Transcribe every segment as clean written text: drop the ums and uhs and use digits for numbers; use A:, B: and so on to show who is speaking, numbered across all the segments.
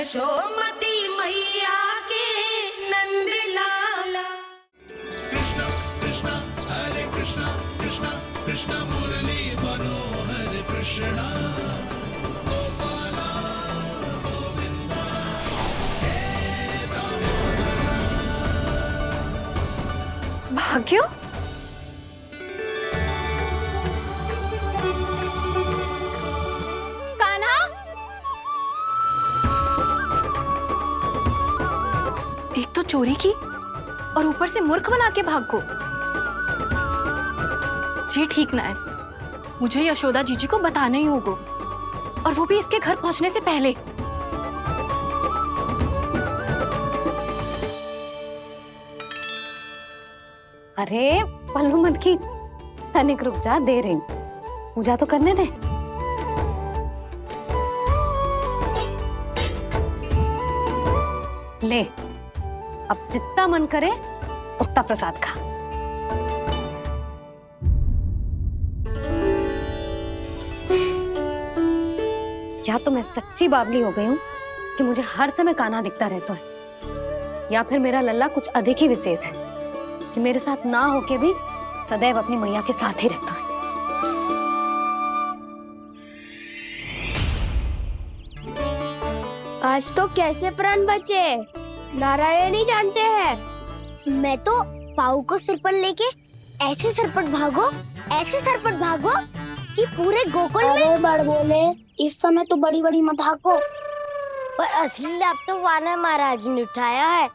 A: यशोमती मैया के नंद लाला।
B: कृष्ण कृष्ण हरे कृष्ण कृष्ण कृष्ण मुरली मनोहर कृष्ण गोपाला गोविंदा हे दामोदरा।
C: भाग्य, कान्हा, एक तो चोरी की और ऊपर से मूर्ख बना के भाग को। ये ठीक ना है, मुझे यशोदा जीजी को बताना ही होगा, और वो भी इसके घर पहुंचने से पहले।
D: अरे पल्लू मत खींच, तनिक रुक जा, दे रही हूँ, पूजा तो करने दे। ले, अब जितना मन करे उतना प्रसाद खा। या तो मैं सच्ची बावली हो गई हूँ कि मुझे हर समय कान्हा दिखता रहता है, या फिर मेरा लल्ला कुछ अधिक ही विशेष है कि मेरे साथ ना होके भी सदैव अपनी मैया के साथ ही रहता है।
E: आज तो कैसे प्राण बचे, नारायण ही जानते हैं। मैं तो पाऊ को सिर पर लेके ऐसे सरपट भागो कि पूरे गोकुल में बड़ बोले। इस समय तो बड़ी बड़ी मत भागो, पर असली लाभ तो वानर महाराज ने उठाया है।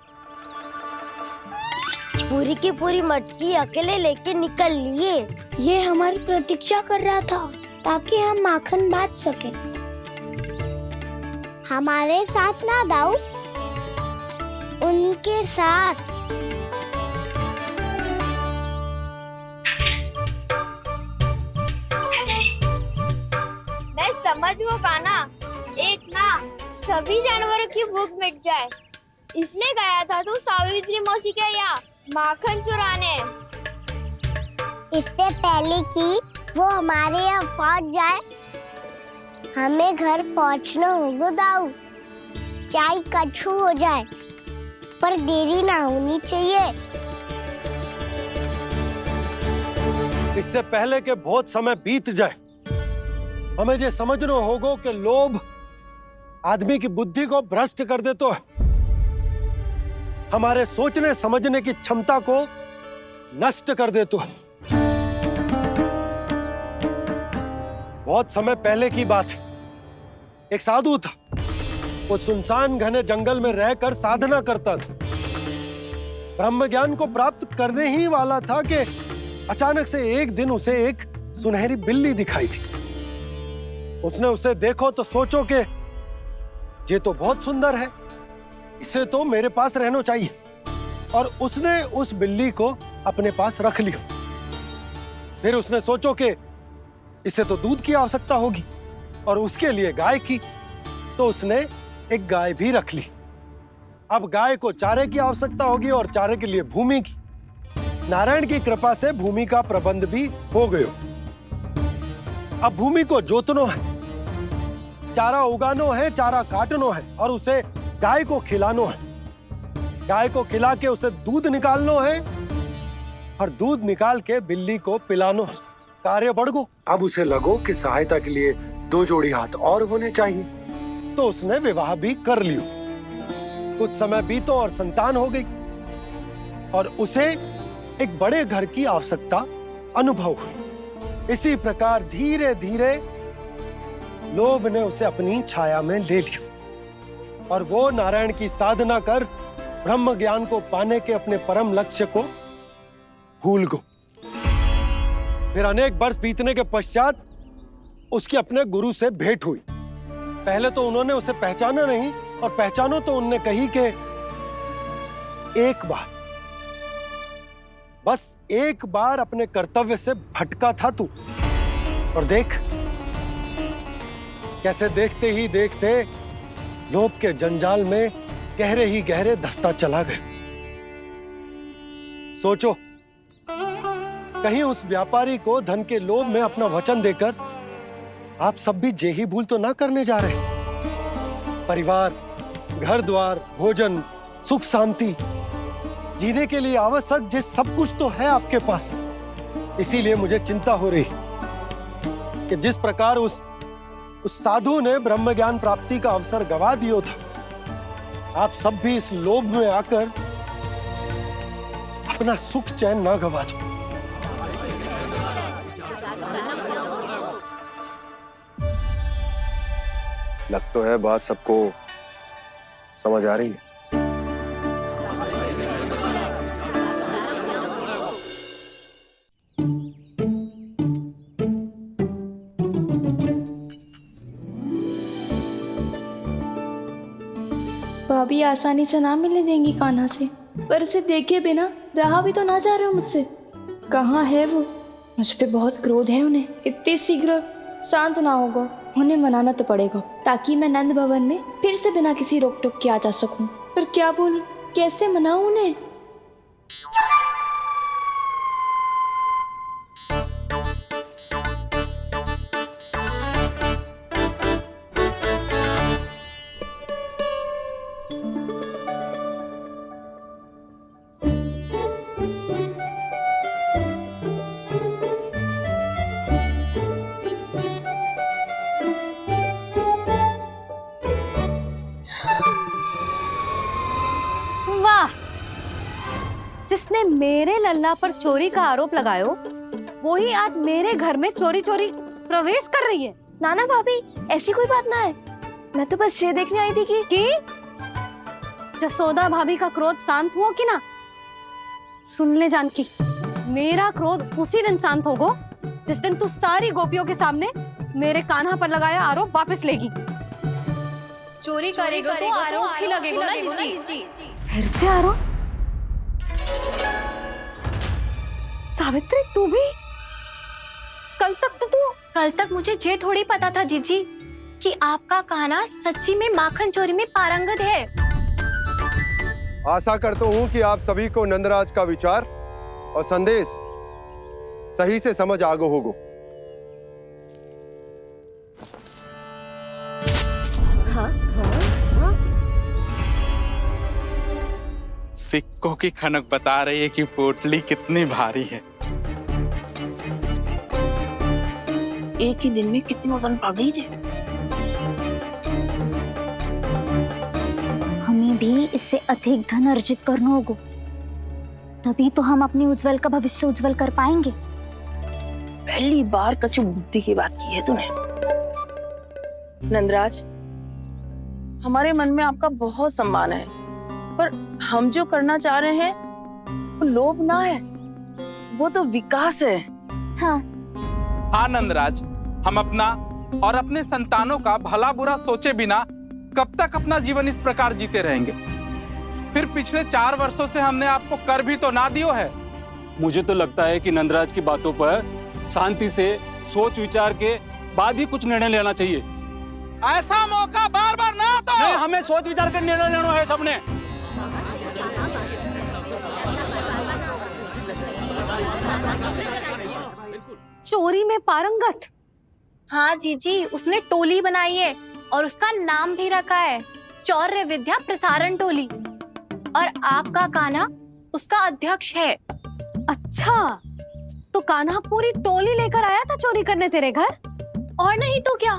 E: पूरी की पूरी मटकी अकेले लेके निकल लिए। ये हमारी प्रतीक्षा कर रहा था ताकि हम माखन बांट सके। हमारे साथ ना दाऊ, उनके साथ। मैं समझ गो कान्हा, एक ना सभी जानवरों की भूख मिट जाए, इसलिए गया था तू सावित्री मौसी के यहाँ माखन चुराने। इससे पहले कि वो हमारे यहाँ पहुँच जाए, हमें घर पहुँचना होगा दाऊ, चाहे कछु हो जाए, पर देरी ना होनी चाहिए।
F: इससे पहले कि बहुत समय बीत जाए, हमें ये समझना होगा कि लोभ आदमी की बुद्धि को भ्रष्ट कर दे, तो हमारे सोचने समझने की क्षमता को नष्ट कर दे। तो बहुत समय पहले की बात, एक साधु था, वो सुनसान घने जंगल में रहकर साधना करता था। ब्रह्म ज्ञान को प्राप्त करने ही वाला था कि अचानक से एक दिन उसे एक सुनहरी बिल्ली दिखाई थी। उसने उसे देखो तो सोचो कि ये तो बहुत सुंदर है, इसे तो मेरे पास रहना चाहिए, और उसने उस बिल्ली को अपने पास रख लिया। फिर उसने सोचो कि इसे तो दूध की आवश्यकता होगी और उसके लिए गाय की, तो उसने एक गाय भी रख ली। अब गाय को चारे की आवश्यकता होगी और चारे के लिए भूमि की। नारायण की कृपा से भूमि का प्रबंध भी हो गयो। अब भूमि को जोतनो है, चारा उगानो है, चारा काटनो है, और उसे गाय को खिलानो है। गाय को खिला के उसे दूध निकालनो है, और दूध निकाल के बिल्ली को पिलानो है। कार्य बढ़ गो। अब उसे लगो कि सहायता के लिए 2 जोड़ी हाथ और होने चाहिए, तो उसने विवाह भी कर लियो। कुछ समय बीतो और संतान हो गई, और उसे एक बड़े घर की आवश्यकता अनुभव हुई। इसी प्रकार धीरे धीरे लोभ ने उसे अपनी छाया में ले लिया, और वो नारायण की साधना कर ब्रह्म ज्ञान को पाने के अपने परम लक्ष्य को भूल गो। फिर अनेक वर्ष बीतने के पश्चात उसकी अपने गुरु से भेंट हुई। पहले तो उन्होंने उसे पहचाना नहीं, और पहचानो तो उनने कही कि एक बार, बस एक बार अपने कर्तव्य से भटका था तू, और देख कैसे देखते ही देखते लोभ के जंजाल में गहरे ही गहरे धंसता चला गया। सोचो, कहीं उस व्यापारी को धन के लोभ में अपना वचन देकर आप सब भी जे ही भूल तो ना करने जा रहे। परिवार, घर द्वार, भोजन, सुख शांति, जीने के लिए आवश्यक जिस सब कुछ तो है आपके पास। इसीलिए मुझे चिंता हो रही कि जिस प्रकार उस साधु ने ब्रह्म ज्ञान प्राप्ति का अवसर गवा दिया था, आप सब भी इस लोभ में आकर अपना सुख चैन ना गवा दो।
G: लग तो है बात सबको समझ आ रही है।
H: भाभी आसानी से ना मिलने देंगी कान्हा से, पर उसे देखे बिना रहा भी तो ना जा रहे हो मुझसे। कहाँ है वो? मुझ पे बहुत क्रोध है उन्हें। इतनी शीघ्र शांत ना होगा, उन्हें मनाना तो पड़ेगा ताकि मैं नंद भवन में फिर से बिना किसी रोक टोक के आ जा सकूं। पर क्या बोलूं, कैसे मनाऊं उन्हें?
D: वाह, जिसने मेरे लल्ला पर चोरी का आरोप लगायो, वो ही आज मेरे घर में चोरी चोरी प्रवेश कर रही है।
H: नाना भाभी, ऐसी कोई बात ना है, मैं तो बस ये देखने आई थी कि
D: जसोदा भाभी का क्रोध शांत हुआ कि ना? सुन ले जानकी, मेरा क्रोध उसी दिन शांत होगा जिस दिन तू सारी गोपियों के सामने मेरे कान्हा पर लगाया आरोप वापस लेगी।
C: चोरी करेगा तो आरोप ही लगेगा ना जीजी।
D: फिर से आरोप? सावित्री, तू भी?
C: कल तक मुझे ये थोड़ी पता था जीजी कि आपका कान्हा सच्ची में माखन चोरी में पारंगत है।
G: आशा करता हूं कि आप सभी को नंदराज का विचार और संदेश सही से समझ आगो होगो।
I: सिक्कों की खनक बता रही है कि पोटली कितनी भारी है।
A: एक ही दिन में कितनी धन पा गई जे।
J: हमें भी इससे अधिक धन अर्जित करना होगा, तभी तो हम अपने उज्जवल का भविष्य उज्जवल कर पाएंगे।
A: पहली बार कछु बुद्धि की बात की है तूने।
K: नंदराज, हमारे मन में आपका बहुत सम्मान है, पर हम जो करना चाह रहे हैं वो लोभ ना है, वो तो विकास है।
J: हाँ
I: नंदराज, हम अपना और अपने संतानों का भला बुरा सोचे बिना कब तक अपना जीवन इस प्रकार जीते रहेंगे? फिर पिछले 4 वर्षों से हमने आपको कर भी तो ना दियो है।
L: मुझे तो लगता है कि नंदराज की बातों पर शांति से सोच विचार के बाद ही कुछ निर्णय लेना चाहिए।
I: ऐसा मौका बार बार ना तो।
L: नहीं, हमें सोच विचार कर निर्णय लेना है सबने।
D: चोरी में पारंगत?
C: हाँ जीजी, उसने टोली बनाई है और उसका नाम भी रखा है चौर्य विद्या प्रसारण टोली, और आपका कान्हा उसका अध्यक्ष है।
D: अच्छा, तो कान्हा पूरी टोली लेकर आया था चोरी करने तेरे घर?
C: और नहीं तो क्या।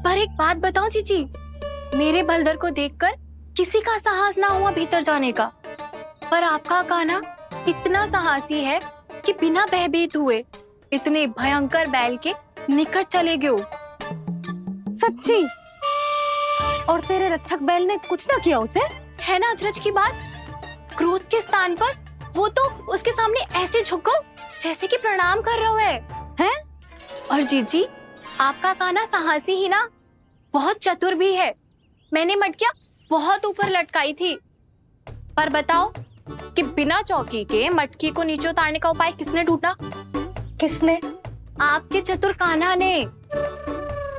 C: पर एक बात बताऊं जीजी, मेरे बलदर को देखकर किसी का साहस ना हुआ भीतर जाने का, पर आपका कान्हा इतना साहसी है कि बिना भयभीत हुए इतने भयंकर बैल के निकट चले गए।
D: सच्ची? और तेरे रक्षक बैल ने कुछ ना किया उसे?
C: है ना अचरज की बात। क्रोध के स्थान पर वो तो उसके सामने ऐसे झुको जैसे कि प्रणाम कर रहा है। और जीजी, आपका कान्हा साहसी ही ना, बहुत चतुर भी है। मैंने मटकियां बहुत ऊपर लटकाई थी, पर बताओ कि बिना चौकी के मटकी को नीचे उतारने का उपाय किसने ढूंढा?
D: किसने?
C: आपके चतुर कान्हा ने।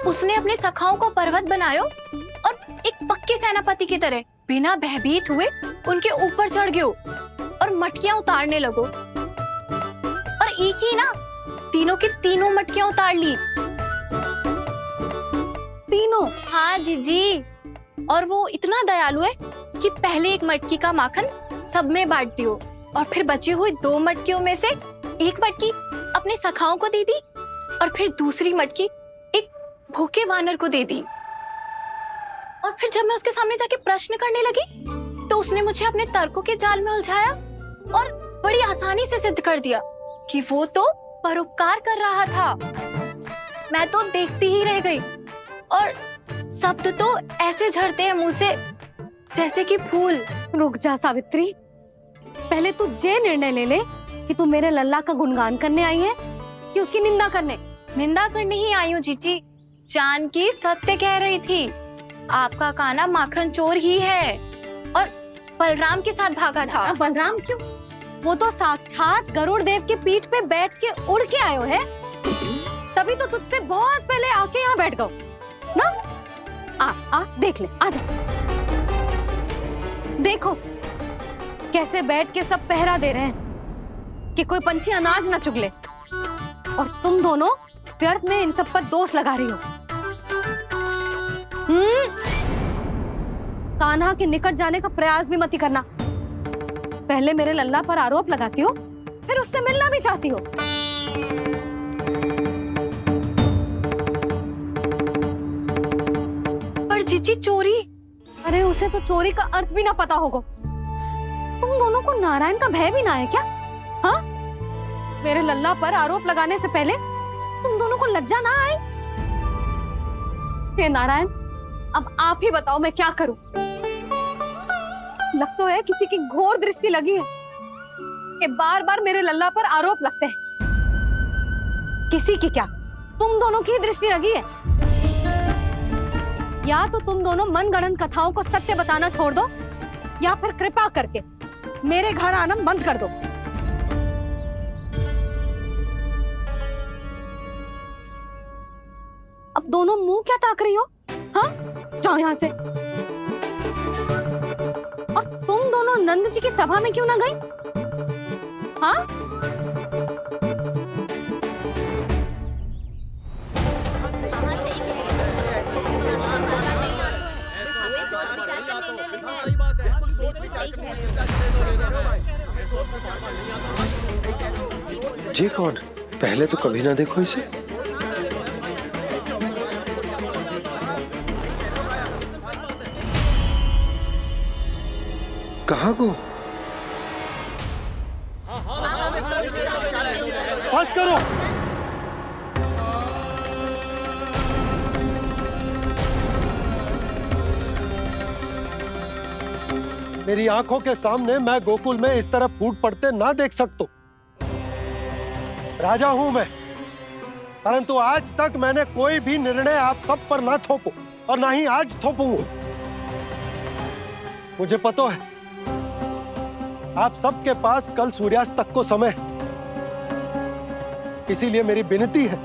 C: उसने अपने सखाओं को पर्वत बनायो और एक पक्के सेनापति की तरह बिना भयभीत हुए उनके ऊपर चढ़ गयो और मटकियां उतारने लगो। और एक ही ना, तीनों की तीनों मटकियां उतार ली।
D: तीनों?
C: हाँ जीजी, और वो इतना दयालु है कि पहले एक मटकी का माखन सब में बांट दियो और फिर बची हुई 2 मटकियों में से एक मटकी अपने सखाओं को दे दी और फिर दूसरी मटकी एक भूखे वानर को दे दी। और फिर जब मैं उसके सामने जाके प्रश्न करने लगी तो उसने मुझे अपने तर्कों के जाल में उलझाया और बड़ी आसानी से सिद्ध कर दिया कि वो तो परोपकार कर रहा था। मैं तो देखती ही रह गई और शब्द तो ऐसे झड़ते हैं मुंह से जैसे कि फूल।
D: रुक जा सावित्री, पहले तू ये निर्णय ले ले कि तू मेरे लल्ला का गुणगान करने आई है कि उसकी निंदा करने।
C: निंदा करने ही आई हूँ जीजी। जानकी सत्य कह रही थी, आपका कान्हा माखन चोर ही है और बलराम के साथ भागा था।
D: बलराम क्यों? वो तो साक्षात गरुड़ देव की पीठ पे बैठ के उड़ के आयो है, तभी तो तुझसे बहुत पहले आके यहाँ बैठ गओ ना। आ देख ले, आ जा। देखो कैसे बैठ के सब पहरा दे रहे हैं कि कोई पंछी अनाज ना चुगले, और तुम दोनों व्यर्थ में इन सब पर दोष लगा रही हो। कान्हा के निकट जाने का प्रयास भी मत ही करना। पहले मेरे लल्ला पर आरोप लगाती हो, फिर उससे मिलना भी चाहती हो।
C: पर जीजी चोरी,
D: अरे उसे तो चोरी का अर्थ भी ना पता होगा। तुम दोनों को नारायण का भय भी ना है क्या? हाँ, मेरे लल्ला पर आरोप लगाने से पहले तुम दोनों को लज्जा ना आई? हे नारायण, अब आप ही बताओ मैं क्या करूं। लग तो है किसी की घोर दृष्टि लगी है कि बार बार मेरे लल्ला पर आरोप लगते हैं। किसी की क्या, तुम दोनों की दृष्टि लगी है। या तो तुम दोनों मनगढ़ंत कथाओं को सत्य बताना छोड़ दो, या फिर कृपा करके मेरे घर आना बंद कर दो। अब दोनों मुंह क्या ताक रही हो? हाँ, जाओ यहां से। और तुम दोनों नंद जी की सभा में क्यों ना गई? हाँ?
F: जी कौन? पहले तो कभी ना देखो इसे। कहाँ को? बस करो। मेरी आंखों के सामने मैं गोकुल में इस तरह फूट पड़ते ना देख सकता। राजा हूं मैं, परंतु आज तक मैंने कोई भी निर्णय आप सब पर ना थोपो और ना ही आज थोपूंगा। मुझे पता है आप सबके पास कल सूर्यास्त तक को समय, इसीलिए मेरी विनती है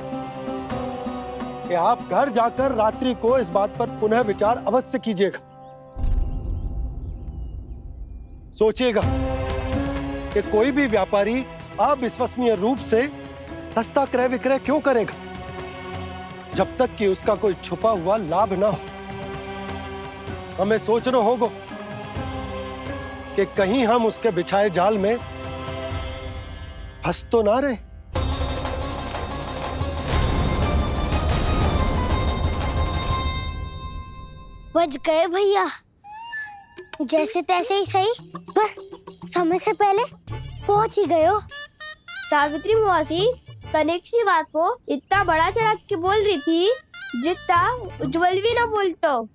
F: कि आप घर जाकर रात्रि को इस बात पर पुनः विचार अवश्य कीजिएगा। सोचिएगा कि कोई भी व्यापारी अविश्वसनीय रूप से सस्ता क्रय विक्रय क्यों करेगा जब तक कि उसका कोई छुपा हुआ लाभ ना हो। हमें सोचना होगा कि कहीं हम उसके बिछाए जाल में फंस तो ना रहे।
E: बच गए भैया, जैसे तैसे ही सही, पर समय से पहले पहुंच ही गए हो।
H: सावित्री मौसी कनेक सी बात को इतना बड़ा चढ़ा के बोल रही थी जितना उज्जवल भी ना बोलतो।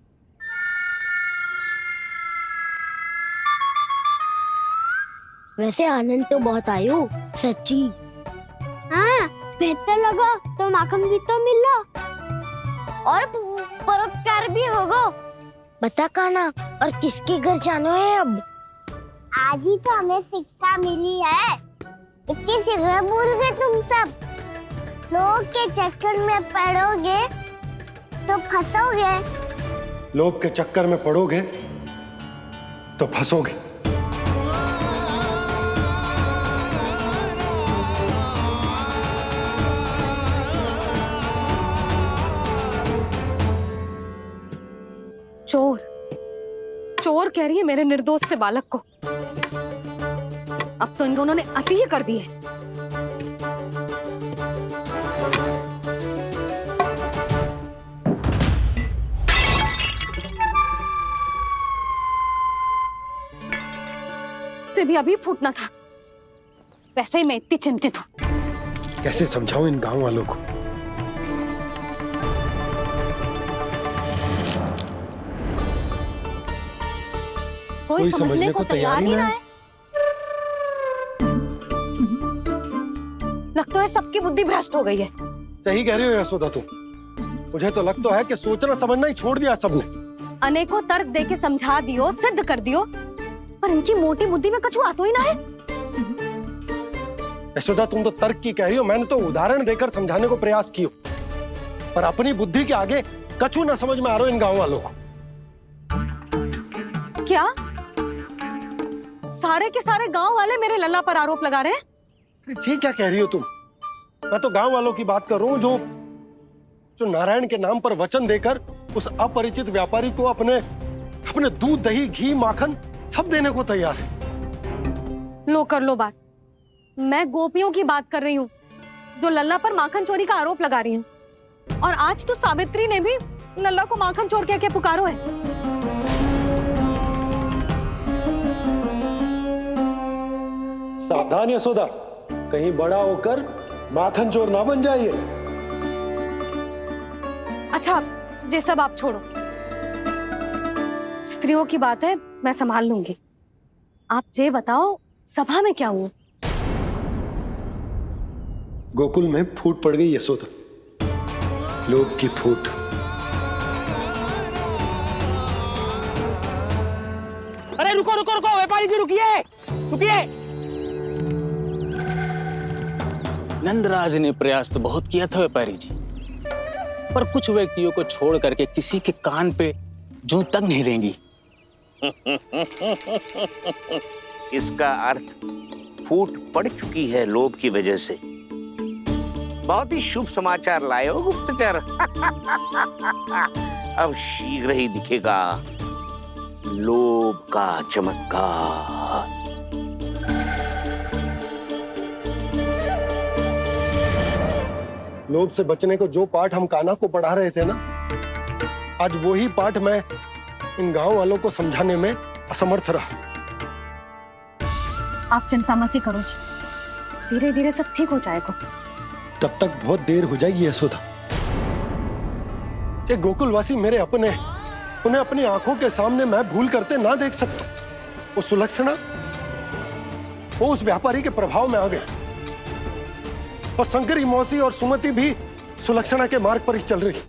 E: वैसे आनंद तो बहुत आयो, सच्ची। हाँ, बेहतर लगा तो माखन भी तो मिला और परोपकार भी होगा। बता कान्हा, और किसके घर जाना है अब? आज ही तो हमें शिक्षा मिली है, इतनी शीघ्र भूल गए तुम सब। लोग के चक्कर में पड़ोगे तो फंसोगे।
F: लोग के चक्कर में पड़ोगे तो फंसोगे।
D: चोर, चोर कह रही है मेरे निर्दोष से बालक को। अब तो इन दोनों ने अति ही कर दी है। से भी अभी फूटना था। वैसे ही मैं इतनी चिंतित हूँ।
F: कैसे समझाऊं इन गांव वालों को?
D: कोई समझने को तैयार ही ना है। लगता है सबकी बुद्धि भ्रष्ट हो गई है।
F: सही कह रही हो यशोदा तुम। मुझे तो लगता है कि सोचना समझना ही छोड़ दिया सबने।
D: अनेकों तर्क देके समझा दियो, सिद्ध कर दियो, पर इनकी मोटी बुद्धि में कछु आता ही ना है।
F: यशोदा तुम तो तर्क की कह रही हो, मैंने तो उदाहरण देकर समझाने को प्रयास किया, पर अपनी बुद्धि के आगे कछु ना समझ में आ रहा इन गांव वालों को।
D: क्या सारे के सारे गांव वाले मेरे लल्ला पर आरोप लगा रहे हैं?
F: जी क्या कह रही हो तुम? मैं तो गांव वालों की बात कर रहा हूं जो नारायण के नाम पर वचन देकर उस अपरिचित व्यापारी को अपने दूध, दही, घी, माखन सब देने को तैयार है।
D: लो कर लो बात। मैं गोपियों की बात कर रही हूँ जो लल्ला पर माखन चोरी का आरोप लगा रही हूँ। और आज तो सावित्री ने भी लल्ला को माखन चोर कह के पुकारो है।
F: सावधान यशोदा, कहीं बड़ा होकर माखन चोर ना बन जाइए।
D: अच्छा, ये सब आप छोड़ो। स्त्रियों की बात है, मैं संभाल लूंगी। आप ये बताओ सभा में क्या हुआ?
F: गोकुल में फूट पड़ गई यशोदा, लोभ की फूट।
M: अरे रुको रुको रुको, व्यापारी जी रुकिए रुकिए।
L: नंदराज ने प्रयास तो बहुत किया था व्यापारी जी, पर कुछ व्यक्तियों को छोड़ करके किसी के कान पे जूं तक नहीं रेंगी।
N: इसका अर्थ फूट पड़ चुकी है लोभ की वजह से। बहुत ही शुभ समाचार लाए हो गुप्तचर। अब शीघ्र ही दिखेगा लोभ का चमत्कार।
F: लोभ से बचने को जो पाठ हम कान्हा को पढ़ा रहे थे ना, आज वही पाठ मैं इन गांव वालों को समझाने में असमर्थ रहा।
D: आप चिंता मत करो जी, धीरे धीरे सब ठीक हो जाएगा।
F: तब तक बहुत देर हो जाएगी यशोदा। ये गोकुलवासी मेरे अपने, उन्हें अपनी आंखों के सामने मैं भूल करते ना देख सकता। वो सुलक्षणा, वो उस व्यापारी के प्रभाव में आ गया, और शंकरी मौसी और सुमति भी सुलक्षणा के मार्ग पर ही चल रही।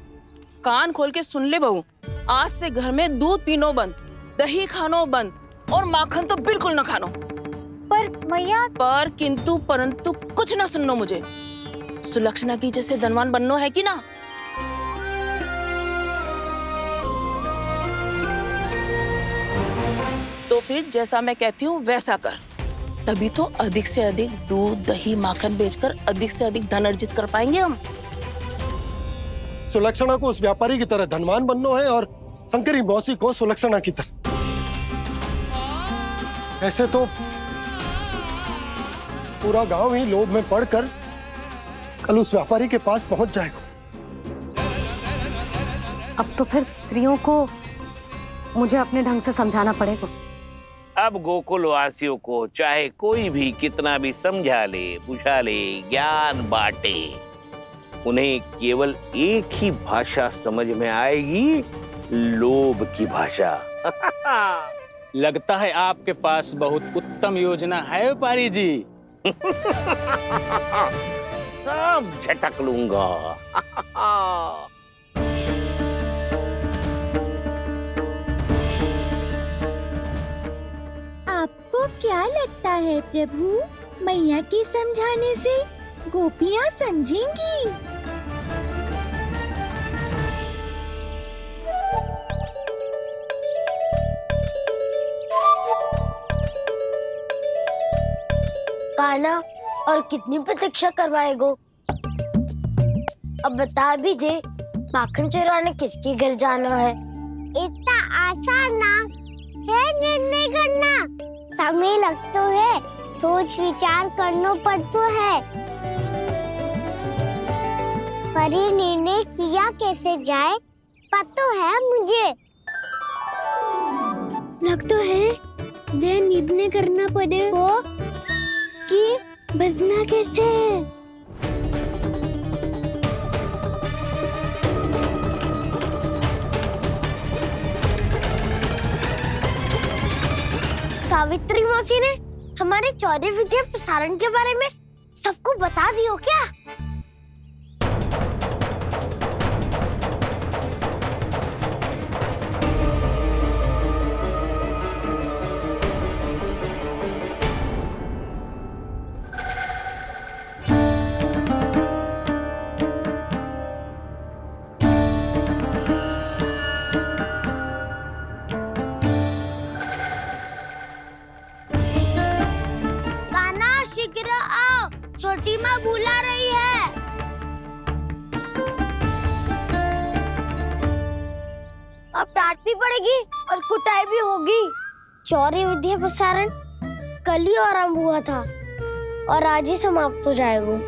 K: कान खोल के सुन ले बहू, आज से घर में दूध पीनो बंद, दही खानो बंद, और माखन तो बिल्कुल न खानो।
J: पर मैया,
K: पर किंतु परंतु कुछ ना सुननो मुझे। सुलक्षणा की जैसे धनवान बननो है कि ना? तो फिर जैसा मैं कहती हूँ वैसा कर, तभी तो अधिक से अधिक दूध, दही, माखन बेचकर अधिक से अधिक धन अर्जित कर पाएंगे हम।
F: सुलक्षणा को उस व्यापारी की तरह धनवान बनना है और शंकरी मौसी को सुलक्षणा की तरह। ऐसे तो पूरा गांव ही लोभ में पड़कर कल उस व्यापारी के पास पहुंच जाएगा।
D: अब तो फिर स्त्रियों को मुझे अपने ढंग से समझाना पड़ेगा।
N: अब गोकुल वासियों को चाहे कोई भी कितना भी समझा ले, बुझा ले, ज्ञान बांटे, उन्हें केवल एक ही भाषा समझ में आएगी, लोभ की भाषा।
L: लगता है आपके पास बहुत उत्तम योजना है व्यापारी जी।
N: सब झटक लूंगा।
J: आपको क्या लगता है प्रभु, मैया के समझाने से गोपियाँ समझेंगी?
E: कान्हा, और कितनी प्रतीक्षा करवाएगो? अब बता भी दे, माखन चुराने किसके घर जाना है? इतना आसान ना समय लगतो है, सोच विचार करना पड़तो है। पर ये निर्णय किया कैसे जाए पता है मुझे। लगता है ये निर्णय करना पड़ेगा कि बचना कैसे। सावित्री मौसी ने हमारे 14 विद्या प्रसारण के बारे में सबको बता दियो क्या? शीघ्र आओ, छोटी माँ बुला रही है। अब डांट भी पड़ेगी और कुटाई भी होगी। 14 विद्या प्रसारण कल ही आरंभ हुआ था और आज ही समाप्त हो जाएगा।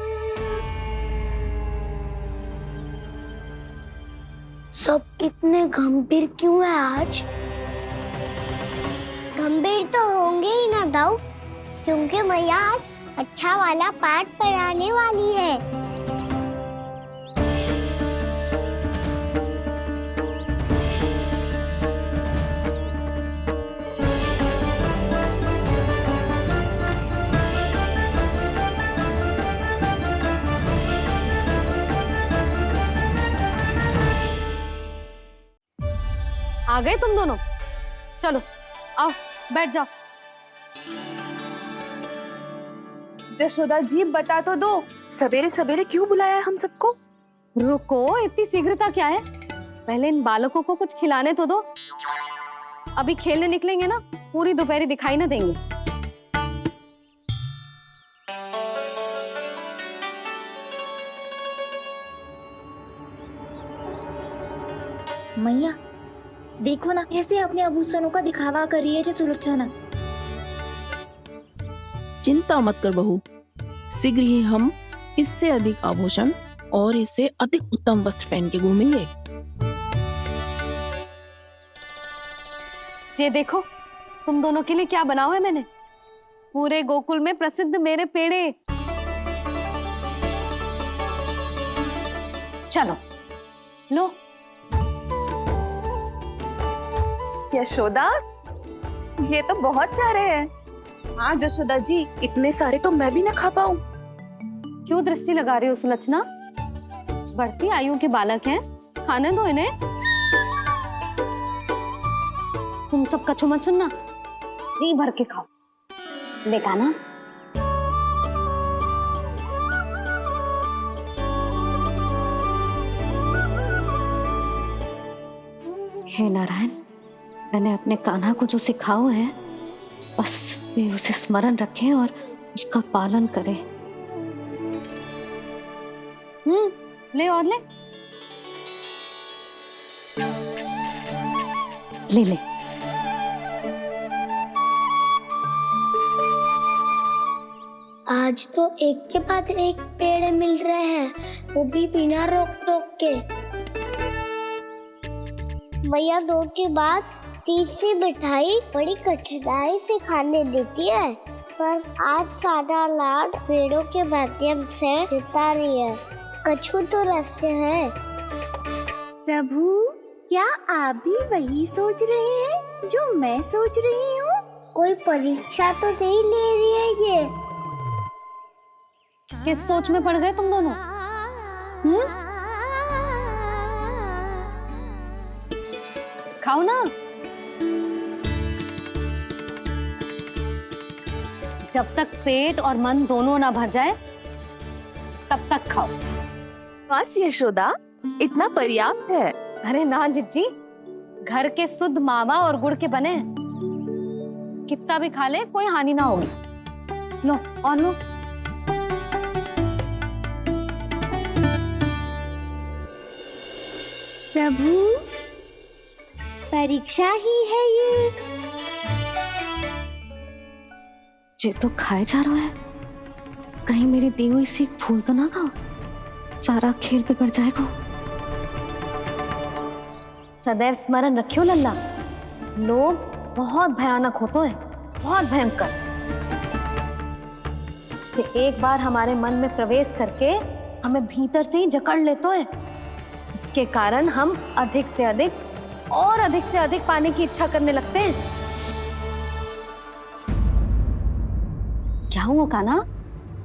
E: सब इतने गंभीर क्यों है आज? गंभीर तो होंगे ही ना दाऊ, क्योंकि मैया आज अच्छा वाला पाठ पढ़ाने वाली है।
D: आ गए तुम दोनों? चलो आओ बैठ जाओ।
A: जशोदा जी बता तो दो, सवेरे सवेरे क्यों बुलाया हम सबको?
D: रुको, इतनी शीघ्रता क्या है? पहले इन बालकों को कुछ खिलाने तो दो। अभी खेलने निकलेंगे ना, पूरी दोपहरी दिखाई ना देंगे।
H: मैया देखो ना कैसे अपने आभूषणों का दिखावा कर रही है सुलोचना।
K: चिंता मत कर बहू, शीघ्र ही हम इससे अधिक आभूषण और इससे अधिक उत्तम वस्त्र पहन के घूमेंगे।
D: ये देखो तुम दोनों के लिए क्या बनाओ है मैंने। पूरे गोकुल में प्रसिद्ध मेरे पेड़े। चलो लो।
A: यशोदा, ये तो बहुत सारे हैं। हाँ जशोदा जी, इतने सारे तो मैं भी ना खा पाऊं।
D: क्यों दृष्टि लगा रही हो सुलोचना? बढ़ती आयु के बालक हैं, खाने दो इन्हें। तुम सब कछु मत सुनना, जी भर के खाओ। लेगा ना? हे नारायण, मैंने अपने कान्हा को जो सिखाओ है, बस वे उसे स्मरण रखें और उसका पालन करें। ले और ले ले ले।
E: आज तो एक के बाद एक पेड़ मिल रहे हैं, वो भी बिना रोक टोक के। मैया 2 के बाद तीसरी मिठाई बड़ी कठिनाई से खाने देती है, पर आज सादा लाड पेड़ों के माध्यम से जिता रही है। कछु तो रहस्य है।
J: प्रभु, क्या आप भी वही सोच रहे हैं जो मैं सोच रही हूँ?
E: कोई परीक्षा तो नहीं ले रही है ये?
D: किस सोच में पड़ गए तुम दोनों? खाओ ना। जब तक पेट और मन दोनों ना भर जाए तब तक खाओ।
A: बस यशोदा, इतना पर्याप्त है।
D: अरे ना जिज्जी, घर के शुद्ध मावा और गुड़ के बने, कितना भी खा ले कोई हानि ना होगी। लो और लो।
J: प्रभु, परीक्षा ही है ये।
D: ये तो खाए जा रहा है, कहीं मेरी दी हुई सीख भूल तो ना गो, सारा खेल बिगड़ जाएगा। सदैव स्मरण रखियो लल्ला, लोभ बहुत भयानक होता है, बहुत भयंकर। जे एक बार हमारे मन में प्रवेश करके हमें भीतर से ही जकड़ लेते है, इसके कारण हम अधिक से अधिक पाने की इच्छा करने लगते हैं। क्या हुआ कान्हा,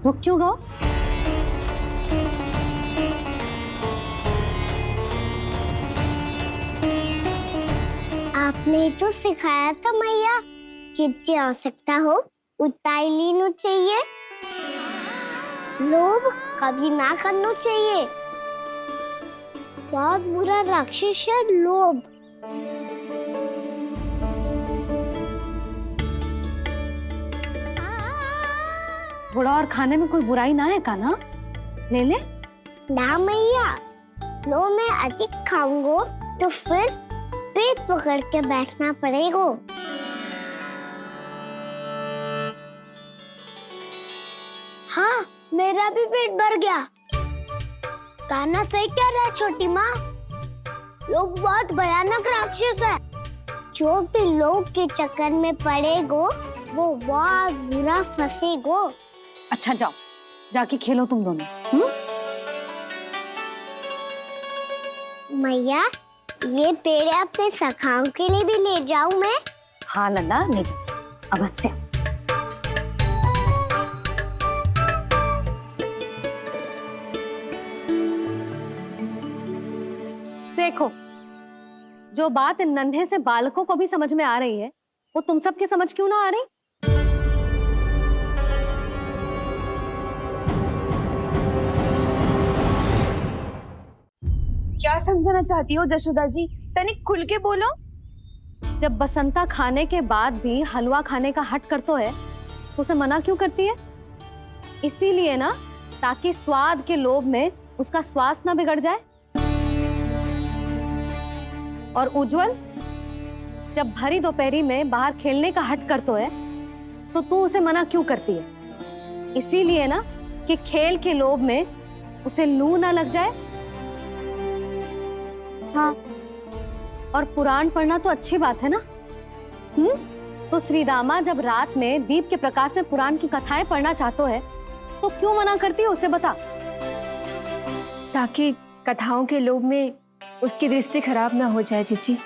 D: रुक क्यों गो?
E: आपने तो सिखाया था मैया, जितनी आवश्यकता हो उतना ही लेना चाहिए, लोभ कभी ना करना चाहिए। बहुत बुरा राक्षस है लोभ।
D: थोड़ा और खाने में कोई बुराई ना है कान्हा, ले ले।
E: ना मैया, लो मैं अधिक खाऊंगा तो फिर पेट पकड़ के बैठना पड़ेगा। हाँ, मेरा भी पेट भर गया। कान्हा सही कह रहा है छोटी माँ, लोग बहुत भयानक राक्षस है। जो भी लोग के चक्कर में पड़ेगो वो बहुत बुरा फंसेगो।
D: अच्छा जाओ, जाके खेलो तुम दोनों।
E: मैया, ये पेड़ अपने सखाओं के लिए भी ले जाऊं मैं?
D: हाँ लल्ला, ले जाओ अवश्य। देखो, जो बात इन नन्हे से बालकों को भी समझ में आ रही है, वो तुम सबकी समझ क्यों ना आ रही?
A: क्या समझाना चाहती हो जशोदा जी, तनिक खुल के बोलो।
D: जब बसंता खाने के बाद भी हलवा खाने का हट करतो है, तो उसे मना क्यों करती है? इसीलिए ना, ताकि स्वाद के लोभ में उसका स्वास्थ्य ना बिगड़ जाए। और उज्जवल, जब भरी दोपहरी में बाहर खेलने का हट करतो है, तो तू उसे मना क्यों करती है? इसीलिए ना, कि खेल के लोभ में उसे लू ना लग जाए। हाँ, और पुराण पढ़ना तो अच्छी बात है ना। तो श्री रामा जब रात में दीप के प्रकाश में पुराण की कथाएं पढ़ना चाहते है, तो क्यों मना करती है? उसे बता।
H: ताकि कथाओं के लोभ में उसकी दृष्टि खराब ना हो जाए जीजी।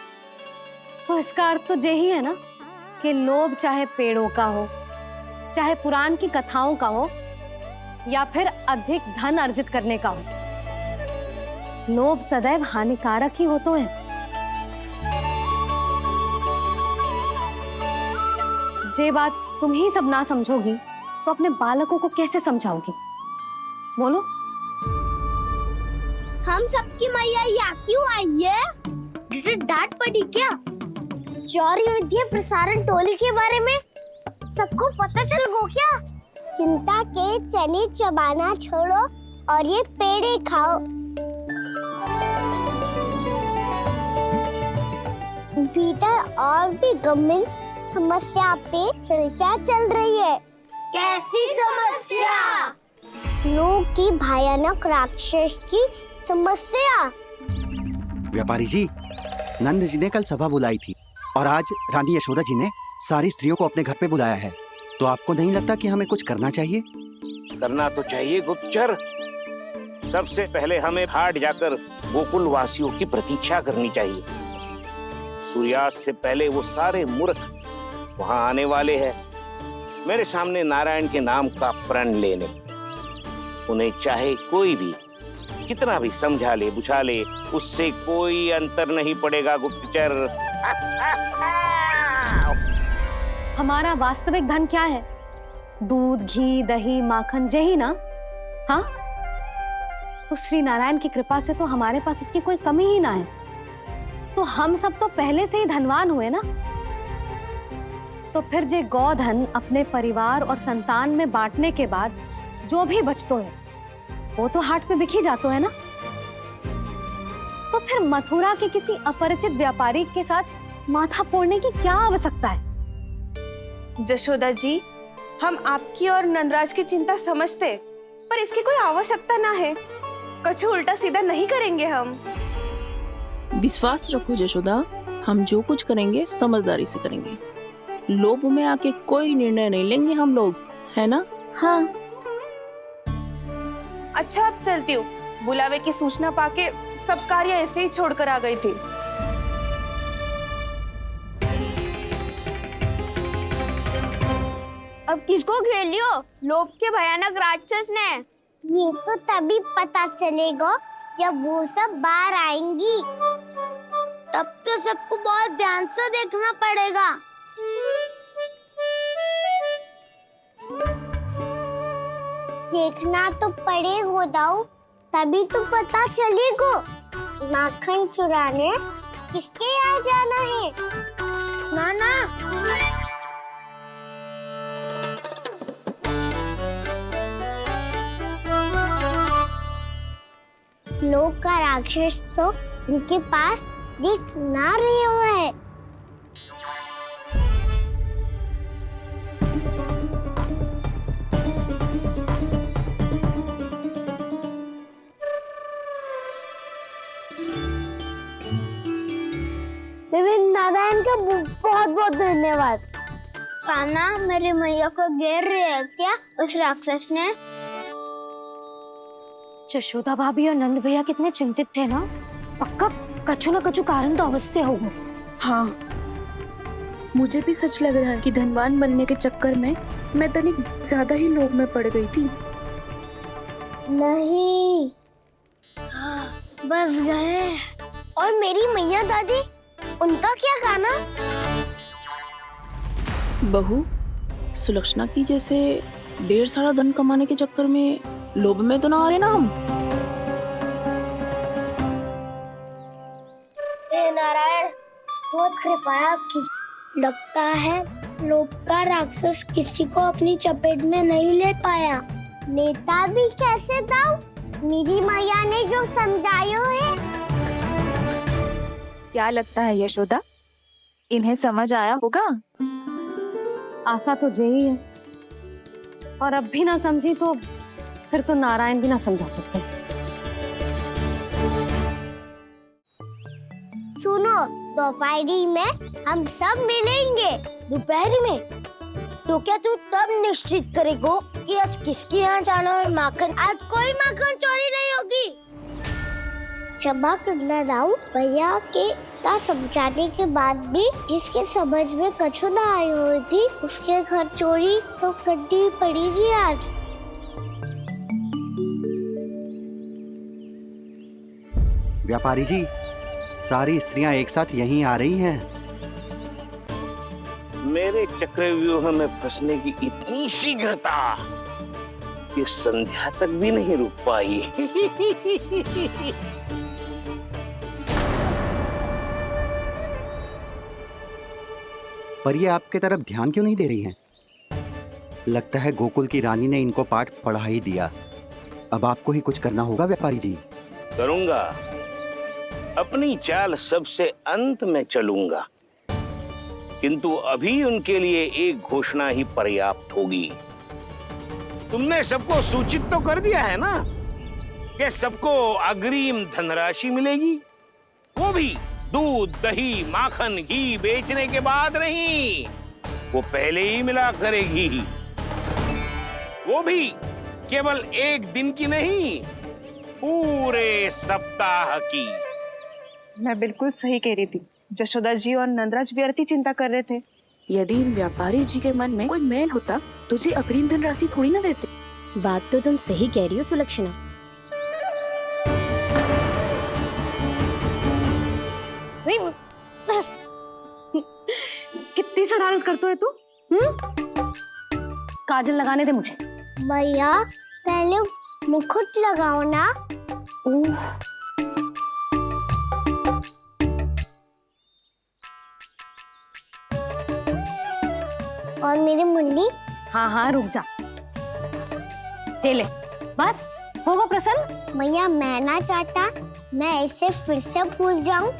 D: तो इसका अर्थ तो यही है ना, कि लोभ चाहे पेड़ों का हो, चाहे पुराण की कथाओं का हो, या फिर अधिक धन अर्जित करने का हो, लोभ सदैव हानिकारक ही होता है। जे बात तुम ही सब ना समझोगी, तो अपने बालकों को कैसे समझाओगी? बोलो।
E: हम सबकी मैया यहाँ क्यों आई है? जिसे डांट पड़ी क्या? चौरी विद्या प्रसारण टोली के बारे में सबको पता चल गो क्या? चिंता के चने चबाना छोड़ो और ये पेड़े खाओ। भीतर और भी गंभीर समस्या पे चर्चा चल रही है। कैसी समस्या? लोग की भयानक राक्षस की समस्या।
O: व्यापारी जी, नंद जी ने कल सभा बुलाई थी और आज रानी यशोदा जी ने सारी स्त्रियों को अपने घर पे बुलाया है। तो आपको नहीं लगता कि हमें कुछ करना चाहिए?
N: करना तो चाहिए गुप्तचर। सबसे पहले हमें हाट जाकर गोकुल वासियों की प्रतीक्षा करनी चाहिए। सूर्यास्त से पहले वो सारे मूर्ख वहां आने वाले हैं, मेरे सामने नारायण के नाम का प्रण लेने। उन्हें चाहे कोई भी कितना भी समझा ले बुझा ले, उससे कोई अंतर नहीं पड़ेगा गुप्तचर।
D: हमारा वास्तविक धन क्या है? दूध, घी, दही, माखन, यही ना? हाँ, तो श्री नारायण की कृपा से तो हमारे पास इसकी कोई कमी ही ना है। तो हम सब तो पहले से ही धनवान हुए ना। तो फिर जे गोधन अपने परिवार और संतान में बांटने के बाद जो भी बचतो है, वो तो हाट पे बिखी जातो है ना। तो फिर मथुरा के किसी अपरिचित व्यापारी के साथ माथा फोड़ने की क्या आवश्यकता है?
A: जशोदा जी, हम आपकी और नंदराज की चिंता समझते, पर इसकी कोई आवश्यकता ना है। कुछ उल्टा सीधा नहीं करेंगे हम।
K: विश्वास रखो यशोदा, हम जो कुछ करेंगे समझदारी से करेंगे। लोभ में आके कोई निर्णय नहीं लेंगे हम लोग, है ना?
H: हाँ।
A: अच्छा, अब चलती हूँ। बुलावे की सूचना पाके सब कार्य ऐसे ही छोड़कर आ गई थी।
E: अब किसको घेर लियो? लोभ के भयानक राक्षस ने। ये तो तभी पता चलेगा जब वो सब बाहर आएंगी। तब तो सबको बहुत ध्यान से देखना पड़ेगा। देखना तो पड़ेगा दाऊ, तभी तो पता चलेगा माखन चुराने किसके यहाँ जाना है। नाना, लोग का राक्षस तो उनके पास दिख ना रही हुआ है। नारायण का बहुत बहुत धन्यवाद। कान्हा, मेरे मैया को घेर रहे है क्या उस राक्षस ने?
D: यशोदा भाभी और नंद भैया कितने चिंतित थे ना। पक्का कछु ना कछु कारण तो अवश्य होगा।
H: हाँ, मुझे भी सच लग रहा है कि धनवान बनने के चक्कर में मैं तनिक ज्यादा ही लोभ में पड़ गई थी।
E: नहीं, बस गए। और मेरी मैया दादी, उनका क्या गाना?
K: बहू, सुलक्षणा की जैसे ढेर सारा धन कमाने के चक्कर में लोभ में तो ना आ रहे ना हम।
E: हे नारायण, बहुत कृपा है आपकी। लगता है लोभ का राक्षस किसी को अपनी चपेट में नहीं ले पाया। लेता भी कैसे दाऊ? मेरी मैया ने जो समझाया है।
A: क्या लगता है यशोदा, इन्हें समझ आया होगा?
D: आशा तो यही है, और अब भी ना समझी तो फिर तो नारायण भी ना समझा सकते।
E: सुनो, दोपहरी में हम सब मिलेंगे। दोपहरी में? तो क्या तू तब निश्चित करेगो कि आज किसके यहाँ जाना है माखन? आज कोई माखन चोरी नहीं होगी। क्षमा करना राव, भैया के का समझाने के बाद भी जिसके समझ में कछु ना आई हुई थी उसके घर चोरी तो करनी पड़ेगी आज।
O: व्यापारी जी, सारी स्त्रियां एक साथ यहीं आ रही हैं।
N: मेरे चक्रव्यूह में फंसने की इतनी शीघ्रता कि संध्या तक भी नहीं रुक पाई।
O: पर ये आपके तरफ ध्यान क्यों नहीं दे रही हैं? लगता है गोकुल की रानी ने इनको पाठ पढ़ा ही दिया। अब आपको ही कुछ करना होगा व्यापारी जी।
N: करूंगा, अपनी चाल सबसे अंत में चलूंगा, किंतु अभी उनके लिए एक घोषणा ही पर्याप्त होगी। तुमने सबको सूचित तो कर दिया है ना कि सबको अग्रिम धनराशि मिलेगी, वो भी दूध, दही, माखन, घी बेचने के बाद नहीं, वो पहले ही मिला करेगी। वो भी केवल एक दिन की नहीं, पूरे सप्ताह की।
A: मैं बिल्कुल सही कह रही थी। यशोदा जी और नंदराज व्यर्थ ही चिंता कर रहे थे। यदि व्यापारी जी के मन में कोई मैल होता तो जी अग्रिम धनराशि थोड़ी ना देते।
J: बात तो तुम सही कह रही हो सुलक्षणा।
D: कितनी शरारत करते हो तू? काजल लगाने दे मुझे।
E: भैया, पहले मुकुट लगाओ ना। और मेरी मुन्नी?
D: हाँ हाँ, रुक जा। ले, बस होगा प्रसन्न।
E: भैया, मैं ना चाहता मैं इसे फिर से भूल जाऊं,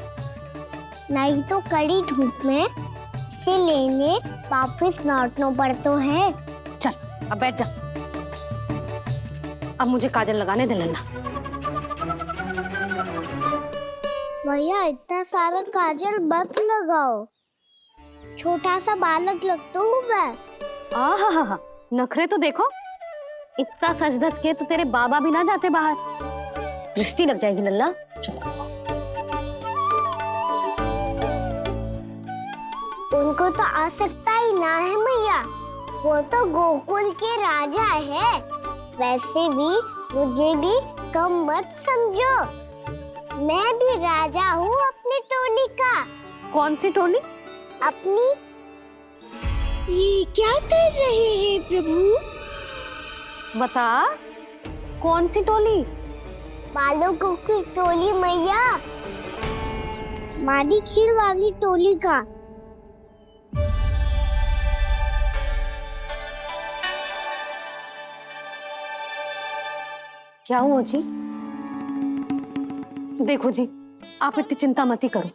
E: नहीं तो कड़ी धूप में इसे लेने वापस लौटना पड़ता है।
D: चल अब बैठ जा। अब मुझे काजल लगाने दे लल्ला।
E: भैया इतना सारा काजल मत लगाओ, छोटा सा बालक लगता हूँ मैं।
D: आहा, नखरे तो देखो, इतना सज धज के तो तेरे बाबा भी ना जाते बाहर, दृष्टि लग जाएगी लल्ला।
E: उनको तो आ सकता ही ना है मैया, वो तो गोकुल के राजा है। वैसे भी मुझे भी कम मत समझो, मैं भी राजा हूँ अपनी टोली का।
D: कौन सी टोली?
E: अपनी। ये क्या कर रहे हैं प्रभु?
D: बता, कौन सी टोली?
E: बालकों की टोली मैया, मारी खीर वाली टोली का।
D: क्या हुआ जी? देखो जी, आप इतनी चिंता मत ही करो।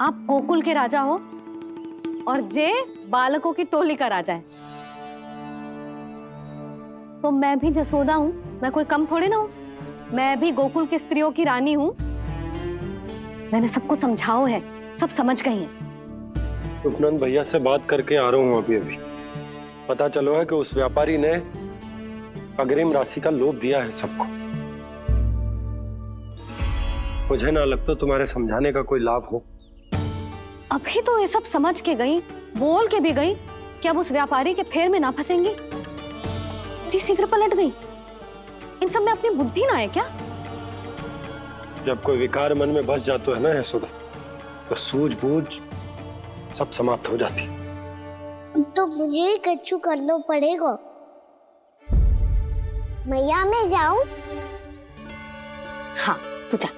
D: आप गोकुल के राजा हो और जे बालकों की टोली का राजा है, तो मैं भी जसोदा हूँ, मैं कोई कम थोड़े ना हूँ। मैं भी गोकुल की स्त्रियों की रानी हूँ। मैंने सबको समझाओ है, सब समझ गई हैं।
F: उपनंद भैया से बात करके आ रहा हूँ अभी। पता चलो है कि उस व्यापारी ने अग्रिम राशि का लोभ दिया है सबको। मुझे ना लगता तुम्हारे समझाने का कोई लाभ हो।
D: अभी तो ये सब समझ के गई, बोल के भी गई कि अब उस व्यापारी के फेर में ना फंसेंगी। इतनी शीघ्र पलट गई। इन सब में अपनी बुद्धि ना है क्या?
F: जब कोई विकार मन में बस जाता है ना यशोदा, तो सूझबूझ सब समाप्त हो जाती।
E: तो मुझे ही कच्चू करना पड़ेगा। मैया मैं जाऊं?
D: हाँ तू जा।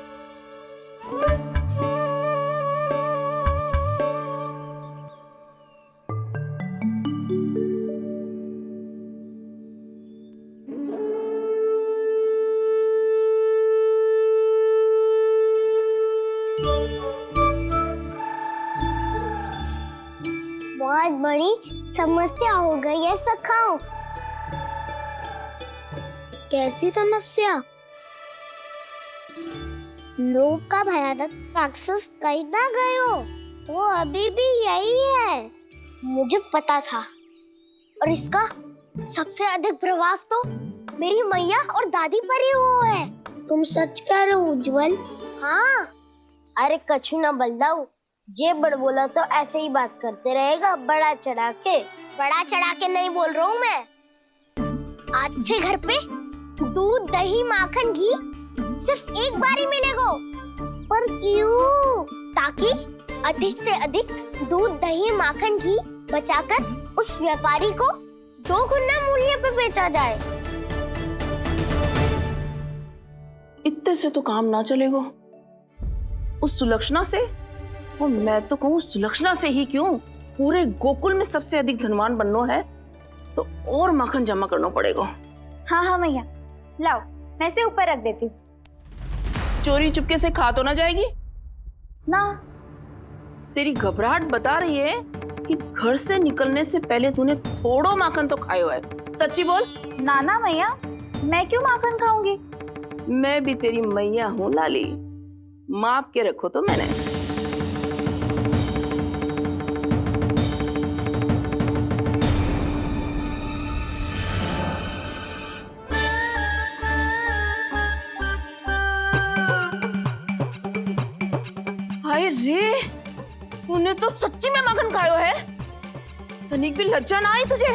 E: बहुत बड़ी समस्या हो गई है सखाओ। कैसी समस्या? लोभ का भयानक राक्षस कहीं ना गयो, वो अभी भी यही है। मुझे पता था, और इसका सबसे अधिक प्रभाव तो मेरी मैया और दादी पर ही हुआ है। तुम सच कह रहे हो उज्जवल? हाँ। अरे कछु ना बलदाऊ, जे बड़ बोला तो ऐसे ही बात करते रहेगा बड़ा चढ़ा के। बड़ा चढ़ा के नहीं बोल रहा हूँ मैं। आज से घर पे दूध दही माखन घी सिर्फ एक बार ही मिलेगा। पर क्यों? ताकि अधिक से अधिक दूध दही माखन घी बचाकर उस व्यापारी को 2 गुना मूल्य पे बेचा जाए।
K: इतने से तो काम ना चलेगा। उस सुलक्षणा से, और मैं तो कहूँ सुलक्षणा से ही क्यों, पूरे गोकुल में सबसे अधिक धनवान बनना है तो और माखन जमा करना पड़ेगा।
H: हाँ हाँ मैया, लाओ मैं इसे ऊपर रख देती हूँ।
K: चोरी चुपके से खा तो ना जाएगी
H: ना?
K: तेरी घबराहट बता रही है कि घर से निकलने से पहले तूने थोड़ो माखन तो खायो है। सच्ची बोल।
H: ना ना मैया, मैं क्यों माखन खाऊंगी?
K: मैं भी तेरी मैया हूँ लाली, माप के रखो तो मैंने। हाय रे, तूने तो सच्ची में माखन खायो है। तनिक भी लज्जा ना आई तुझे?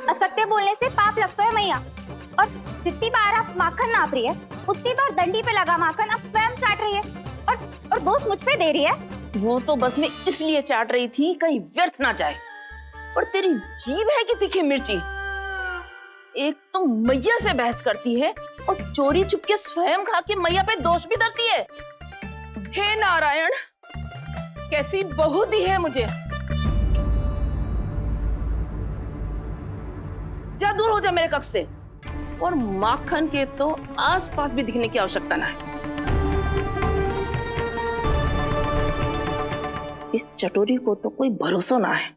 H: असत्य बोलने से पाप लगता है मैया, और जितनी बार आप माखन नाप रही है उतनी बार डंडी पे लगा माखन आप स्वयं चाट रही है, और दोष मुझ पे दे रही है।
K: वो तो बस मैं इसलिए चाट रही थी कहीं व्यर्थ ना जाए। और तेरी जीभ है कि तीखी मिर्ची। एक तो मैया से बहस करती है और चोरी चुपके स्वयं खा के मैया पे दोष भी धरती है। हे नारायण, कैसी बहू दी है मुझे। जा दूर हो जा मेरे कक्ष से, और माखन के तो आसपास भी दिखने की आवश्यकता ना है। इस चटोरी को तो कोई भरोसा ना है।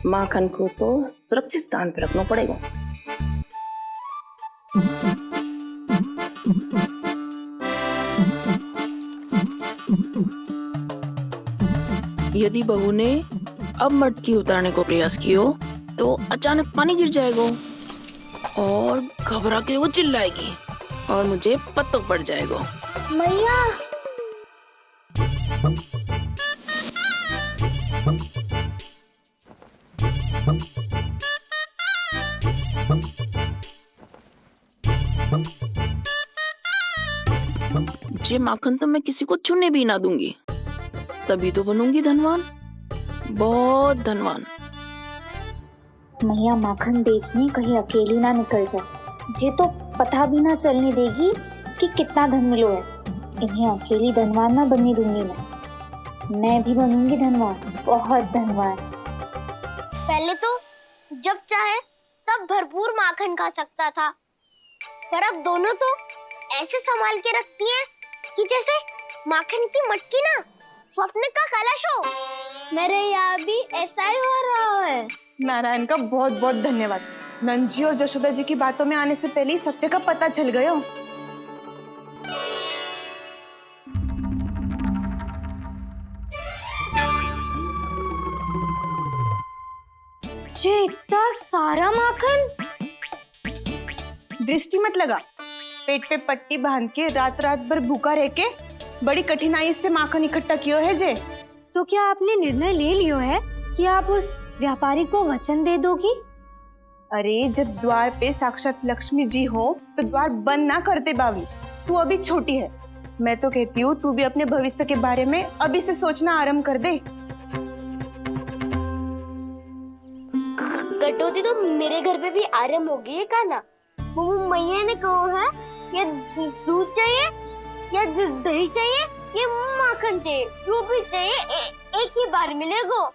K: माखन को तो सुरक्षित स्थान पर रखना पड़ेगा। यदि बहू ने अब मटकी उतारने को प्रयास किया तो अचानक पानी गिर जाएगा और घबरा के वो चिल्लाएगी और मुझे पता पड़ जाएगा।
E: मैया
K: ये माखन तो मैं किसी को छूने भी ना दूंगी, तभी तो बनूंगी धनवान, बहुत धनवान।
J: मैया माखन बेचने कहीं अकेली ना निकल जाए। जे तो पता भी ना चलने देगी कि कितना धन मिलो है। इन्हें अकेली धनवान ना बनने दूंगी मैं भी बनूंगी धनवान, बहुत धनवान।
E: पहले तो जब चाहे तब भरपूर माखन खा सकता था, पर अब दोनों तो ऐसे संभाल के रखती हैं कि जैसे माखन की मटकी ना स्वप्न का कलश हो। मेरे यहाँ भी ऐसा ही हो रहा है।
A: नारायण का बहुत बहुत धन्यवाद। नंद जी और जशोदा जी की बातों में आने से पहले ही सत्य का पता चल गया।
H: जे इतना सारा माखन।
A: दृष्टि मत लगा, पेट पे पट्टी बांध के रात रात भर भूखा रह के बड़ी कठिनाई से माखन इकट्ठा किया है जे।
H: तो क्या आपने निर्णय ले लियो है कि आप उस व्यापारी को वचन दे दोगी?
A: अरे जब द्वार पे साक्षात लक्ष्मी जी हो तो द्वार बंद ना करते बावी। तू अभी छोटी है, मैं तो कहती हूँ तू भी अपने भविष्य के बारे में अभी से सोचना आरंभ कर दे।
E: कटौती तो मेरे घर पे भी आरंभ हो गई है काना। वो मैया ने कहा है या दूध चाहिए या दही चाहिए या माखन चाहिए, जो भी चाहिए एक ही बार मिलेगा।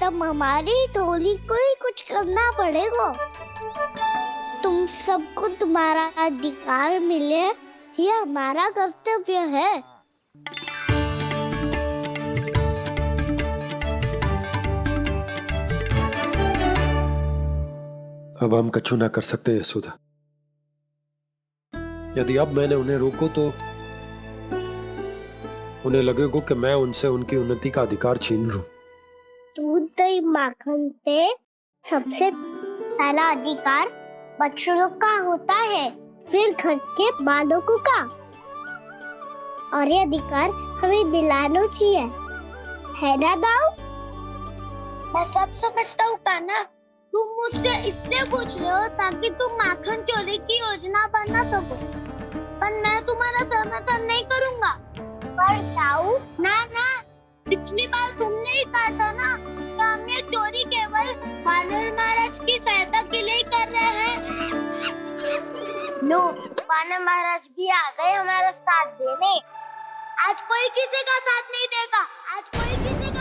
E: तब हमारी टोली को ही कुछ करना पड़ेगा। तुम सबको तुम्हारा अधिकार मिले, ये हमारा कर्तव्य है।
F: अब हम कछु ना कर सकते यशोदा। यदि अब मैंने उन्हें रोको तो उन्हें लगेगा कि मैं उनसे उनकी उन्नति का अधिकार छीन लूं।
E: दूध दही माखन पे सबसे पहला अधिकार बच्चों का होता है, फिर घर के बालकों का, और ये अधिकार हमें दिलाना चाहिए, है ना दाऊ? मैं सब समझता हूँ कान्हा, तुम मुझसे इसलिए पूछ रहे हो ताकि तुम माखन चोरी की योजना बना सको, पर मैं तुम्हारा समर्थन नहीं करूँगा। पर दाऊ ना, पिछली बार तुमने ही कहा था ना कि हम ये चोरी केवल वानर महाराज की सहायता के लिए कर रहे हैं। लो, वानर महाराज भी आ गए हमारा साथ देने। आज कोई किसी का साथ नहीं देगा, आज कोई किसी का